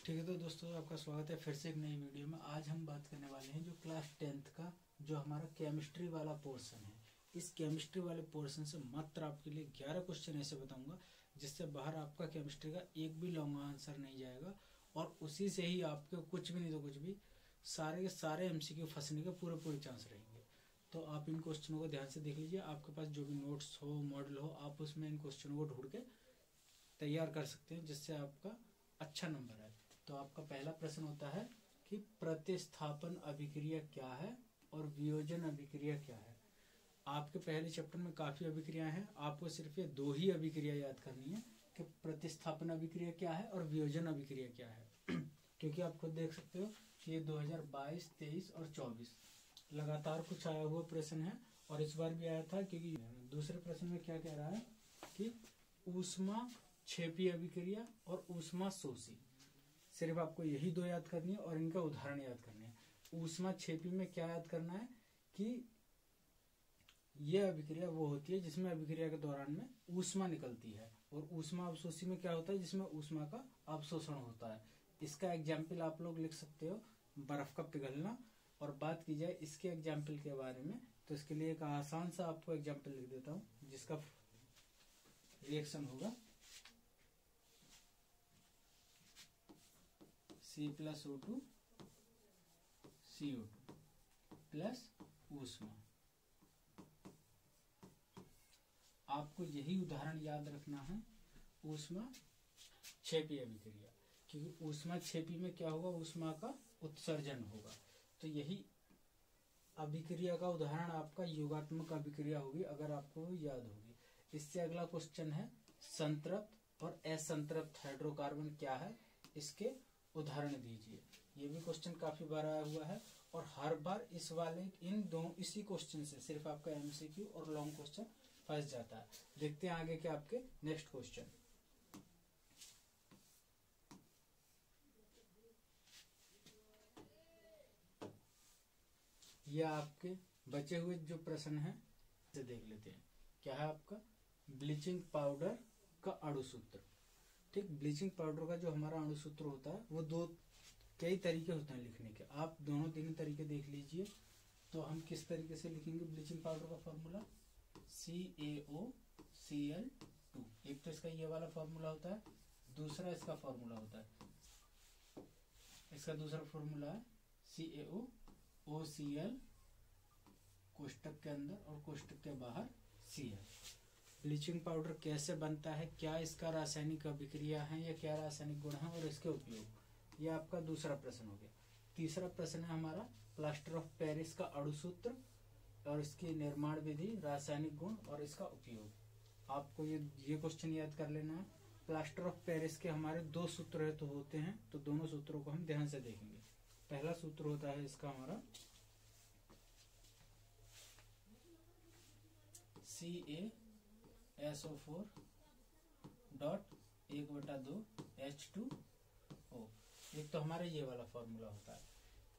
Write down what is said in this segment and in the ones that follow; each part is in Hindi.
ठीक है, तो दोस्तों आपका स्वागत है फिर से एक नई वीडियो में। आज हम बात करने वाले हैं जो क्लास 10th का जो हमारा केमिस्ट्री वाला पोर्शन है। इस केमिस्ट्री वाले पोर्शन से मात्र आपके लिए 11 क्वेश्चन ऐसे बताऊंगा जिससे बाहर आपका केमिस्ट्री का एक भी लॉन्ग आंसर नहीं जाएगा और उसी से ही आपके कुछ भी नहीं तो कुछ भी सारे के सारे MCQ फंसने के पूरे पूरे चांस रहेंगे। तो आप इन क्वेश्चनों को ध्यान से देख लीजिए। आपके पास जो भी नोट्स हो, मॉडल हो, आप उसमें इन क्वेश्चनों को ढूंढ के तैयार कर सकते हैं जिससे आपका अच्छा नंबर आए। तो आपका पहला प्रश्न होता है कि प्रतिस्थापन अभिक्रिया क्या है और वियोजन अभिक्रिया क्या है। आपके पहले चैप्टर में काफी अभिक्रिया हैं, आपको सिर्फ ये दो ही अभिक्रिया याद करनी है कि प्रतिस्थापन अभिक्रिया क्या है और वियोजन अभिक्रिया क्या है। क्योंकि आप खुद देख सकते हो कि ये 2022, 23 और 24 लगातार कुछ आया हुआ प्रश्न है और इस बार भी आया था। क्योंकि दूसरे प्रश्न में क्या कह रहा है कि ऊष्मा क्षेपी अभिक्रिया और ऊष्मा शोषी, सिर्फ आपको यही दो याद करनी है और इनका उदाहरण याद करने हैं। ऊष्मा क्षेपी में क्या याद करना है कि यह अभिक्रिया वो होती है जिसमें अभिक्रिया के दौरान में ऊष्मा निकलती है, और ऊष्मा अवशोषी में क्या होता है जिसमें ऊष्मा का अवशोषण होता है। इसका एग्जाम्पल आप लोग लिख सकते हो बर्फ का पिघलना। और बात की जाए इसके एग्जाम्पल के बारे में तो इसके लिए एक आसान सा आपको एग्जाम्पल लिख देता हूं जिसका रिएक्शन होगा C+O2 CO2 प्लस ऊष्मा। आपको यही उदाहरण याद रखना है ऊष्मा क्षेपी अभिक्रिया, क्योंकि ऊष्मा क्षेपी में क्या होगा, ऊष्मा का उत्सर्जन होगा। तो यही अभिक्रिया का उदाहरण आपका योगात्मक अभिक्रिया होगी अगर आपको याद होगी। इससे अगला क्वेश्चन है संतृप्त और असंतृप्त हाइड्रोकार्बन क्या है, इसके उदाहरण दीजिए। ये भी क्वेश्चन काफी बार आया हुआ है और हर बार इस वाले इन दो इसी क्वेश्चन से सिर्फ आपका MCQ और लॉन्ग क्वेश्चन फंस जाता है। देखते हैं आगे के आपके नेक्स्ट क्वेश्चन। ये आपके बचे हुए जो प्रश्न हैं से देख लेते हैं। क्या है आपका ब्लीचिंग पाउडर का अणुसूत्र। ठीक, ब्लीचिंग पाउडर का जो हमारा अणुसूत्र होता है वो कई तरीके होते हैं लिखने के। आप दोनों तीन तरीके देख लीजिए। तो हम किस तरीके से लिखेंगे ब्लीचिंग पाउडर का फॉर्मूला CaOCl2। एक तो इसका ये वाला फॉर्मूला होता है, दूसरा इसका फॉर्मूला होता है, इसका दूसरा फॉर्मूला है CaOCl कोष्टक के अंदर और कोष्टक के बाहर Cl। ब्लीचिंग पाउडर कैसे बनता है, क्या इसका रासायनिक अभिक्रिया है या क्या रासायनिक गुण है और इसके उपयोग, ये आपका दूसरा प्रश्न हो गया। तीसरा प्रश्न है हमारा प्लास्टर ऑफ पेरिस का अणुसूत्र और इसकी निर्माण विधि, रासायनिक गुण और इसका उपयोग। आपको ये क्वेश्चन याद कर लेना है। प्लास्टर ऑफ पेरिस के हमारे दो सूत्र तो होते हैं, तो दोनों सूत्रों को हम ध्यान से देखेंगे। पहला सूत्र होता है इसका हमारा CaSO4.1/2H2O। एक तो हमारा ये वाला फॉर्मूला होता है।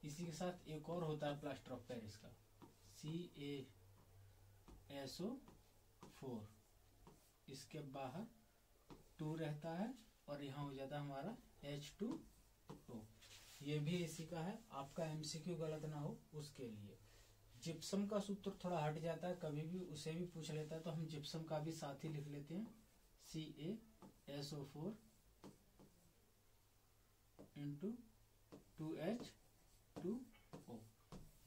इसी के साथ एक और होता है प्लास्टर ऑफ पेरिस का CaSO4। इसके बाहर 2 रहता है और यहाँ हो जाता है हमारा H2O। ये भी इसी का है। आपका MCQ गलत ना हो उसके लिए। जिप्सम का सूत्र थोड़ा हट जाता है, कभी भी उसे भी पूछ लेता है, तो हम जिप्सम का भी साथ ही लिख लेते हैं CaSO4 × 2H2O।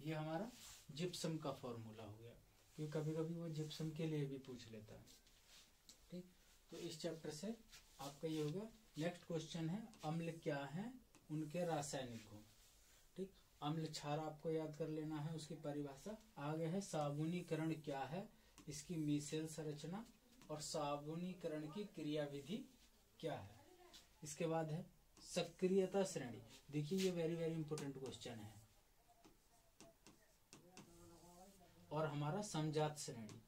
ये हमारा जिप्सम का फॉर्मूला हो गया, क्योंकि कभी कभी वो जिप्सम के लिए भी पूछ लेता है। ठीक, तो इस चैप्टर से आपका ये हो गया। नेक्स्ट क्वेश्चन है अम्ल क्या है, उनके रासायनिक गुण। ठीक, अम्ल क्षार आपको याद कर लेना है, उसकी परिभाषा। आगे है साबुनीकरण क्या है, इसकी मीसेल संरचना और साबुनीकरण की क्रियाविधि क्या है। इसके बाद है सक्रियता श्रेणी। देखिए ये वेरी वेरी इंपोर्टेंट क्वेश्चन है। और हमारा समजात श्रेणी।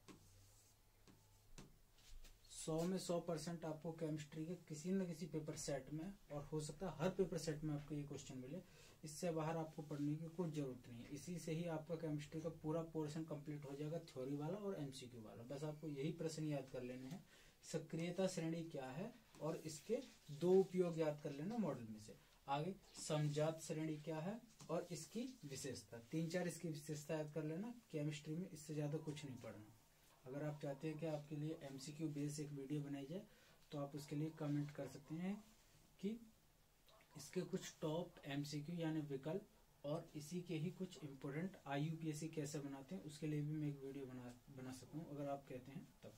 100 में 100% आपको केमिस्ट्री के किसी न किसी पेपर सेट में, और हो सकता है हर पेपर सेट में आपको ये क्वेश्चन मिले। इससे बाहर आपको पढ़ने की कोई जरूरत नहीं है। इसी से ही आपका केमिस्ट्री का पूरा पोर्शन कंप्लीट हो जाएगा, थ्योरी वाला और MCQ वाला। बस आपको यही प्रश्न याद कर लेने हैं। सक्रियता श्रेणी क्या है और इसके दो उपयोग याद कर लेना मॉडल में से। आगे समजात श्रेणी क्या है और इसकी विशेषता, 3-4 इसकी विशेषता याद कर लेना। केमिस्ट्री में इससे ज्यादा कुछ नहीं पढ़ना। अगर आप चाहते हैं कि आपके लिए एमसीक्यू बेस एक वीडियो बनाई जाए तो आप उसके लिए कमेंट कर सकते हैं कि इसके कुछ टॉप एमसीक्यू यानी विकल्प और इसी के ही कुछ इम्पोर्टेंट IUPAC कैसे बनाते हैं उसके लिए भी मैं एक वीडियो बना सकता हूँ, अगर आप कहते हैं तब।